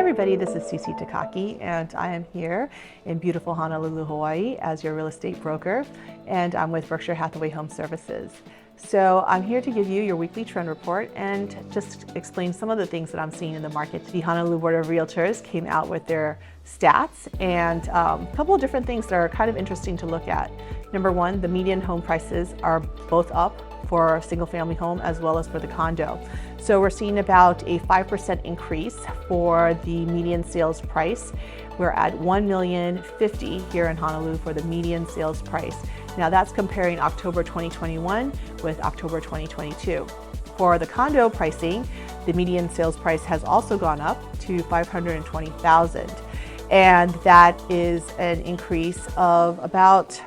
everybody, this is Sisi Takaki, and I am here in beautiful Honolulu, Hawaii as your real estate broker, and I'm with Berkshire Hathaway Home Services. So I'm here to give you your weekly trend report and just explain some of the things that I'm seeing in the market. The Honolulu Board of Realtors came out with their stats and a couple of different things that are kind of interesting to look at. Number one, the median home prices are both up for single family home as well as for the condo. So we're seeing about a 5% increase for the median sales price. We're at $1,050,000 here in Honolulu for the median sales price. Now that's comparing October 2021 with October 2022. For the condo pricing, the median sales price has also gone up to $520,000. And that is an increase of about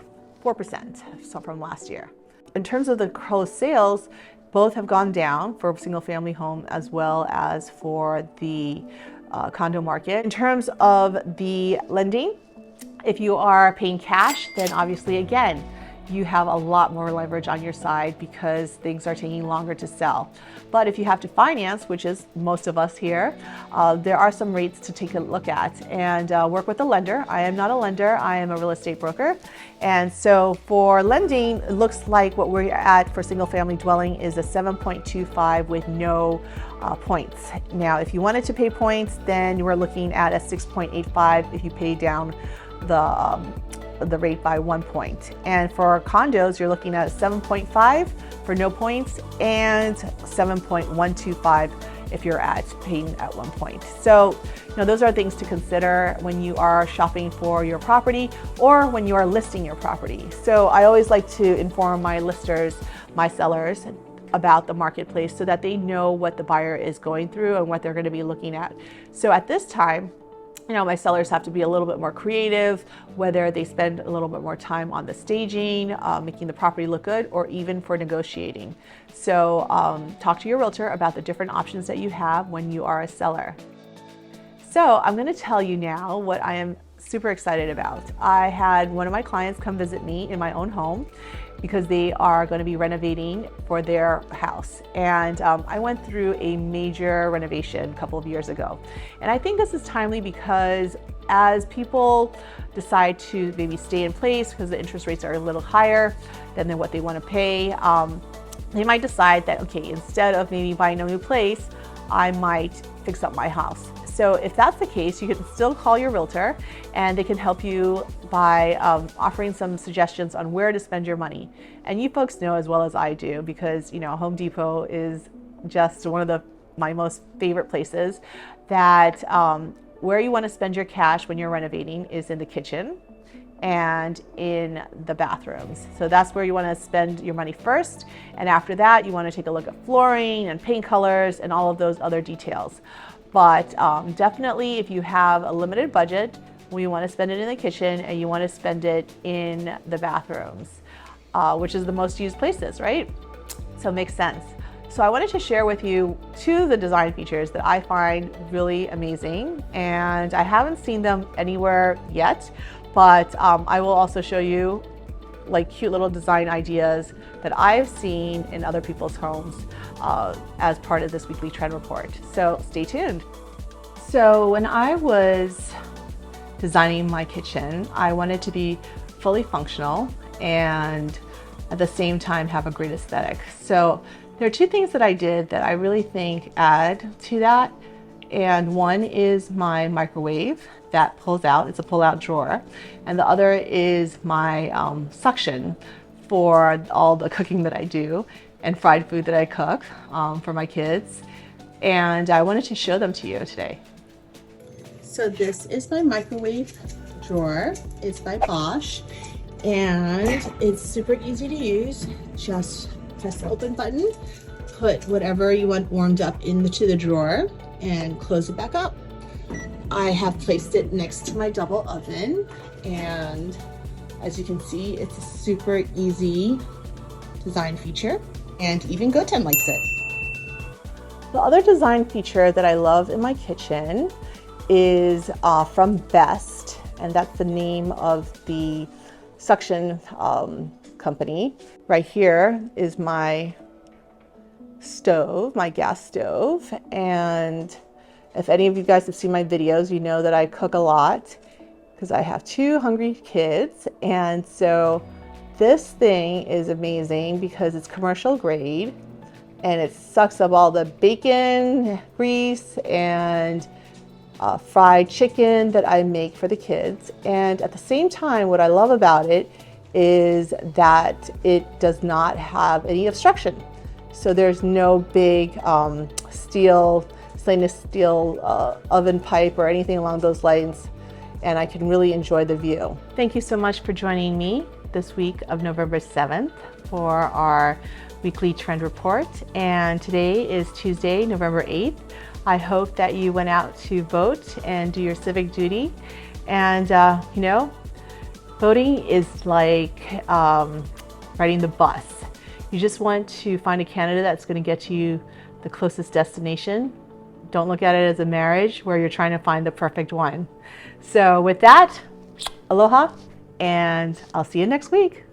4% from last year. In terms of the closed sales, both have gone down for single family home as well as for the condo market. In terms of the lending, if you are paying cash, then obviously again, you have a lot more leverage on your side because things are taking longer to sell. But if you have to finance, which is most of us here, there are some rates to take a look at and work with a lender. I am not a lender, I am a real estate broker. And so for lending, it looks like what we're at for single family dwelling is a 7.25 with no points. Now, if you wanted to pay points, then we're looking at a 6.85 if you pay down the rate by 1 point. And for condos, you're looking at 7.5 for no points and 7.125 if you're paying at 1 point. So, those are things to consider when you are shopping for your property or when you are listing your property. So I always like to inform my listers, my sellers, about the marketplace so that they know what the buyer is going through and what they're going to be looking at. So at this time, my sellers have to be a little bit more creative, whether they spend a little bit more time on the staging, making the property look good, or even for negotiating. So talk to your realtor about the different options that you have when you are a seller. So I'm going to tell you now what I am super excited about. I had one of my clients come visit me in my own home because they are going to be renovating for their house. And I went through a major renovation a couple of years ago. And I think this is timely because as people decide to maybe stay in place because the interest rates are a little higher than what they want to pay, they might decide that, okay, instead of maybe buying a new place, I might fix up my house. So if that's the case, you can still call your realtor and they can help you by offering some suggestions on where to spend your money. And you folks know as well as I do, because Home Depot is just one of my most favorite places, that where you want to spend your cash when you're renovating is in the kitchen and in the bathrooms. So that's where you want to spend your money first. And after that, you want to take a look at flooring and paint colors and all of those other details. But definitely if you have a limited budget, you want to spend it in the kitchen and you want to spend it in the bathrooms, which is the most used places, right? So it makes sense. So I wanted to share with you two of the design features that I find really amazing, and I haven't seen them anywhere yet, but I will also show you like cute little design ideas that I've seen in other people's homes as part of this weekly trend report. So stay tuned. So when I was designing my kitchen, I wanted to be fully functional and at the same time have a great aesthetic. So there are two things that I did that I really think add to that. And one is my microwave that pulls out, it's a pull-out drawer. And the other is my suction for all the cooking that I do and fried food that I cook for my kids. And I wanted to show them to you today. So this is my microwave drawer. It's by Bosch and it's super easy to use. Just press the open button, put whatever you want warmed up into the drawer and close it back up. I have placed it next to my double oven, and as you can see, it's a super easy design feature, and even Goten likes it. The other design feature that I love in my kitchen is from Best, and that's the name of the suction company. Right here is my stove, my gas stove, and If any of you guys have seen my videos, you know that I cook a lot because I have 2 hungry kids. And so this thing is amazing because it's commercial grade and it sucks up all the bacon, grease, and fried chicken that I make for the kids. And at the same time, what I love about it is that it does not have any obstruction. So there's no big stainless steel oven pipe or anything along those lines. And I can really enjoy the view. Thank you so much for joining me this week of November 7th for our weekly trend report. And today is Tuesday, November 8th. I hope that you went out to vote and do your civic duty. And you know, voting is like riding the bus. You just want to find a candidate that's going to get you the closest destination. Don't look at it as a marriage where you're trying to find the perfect one. So with that, aloha, and I'll see you next week.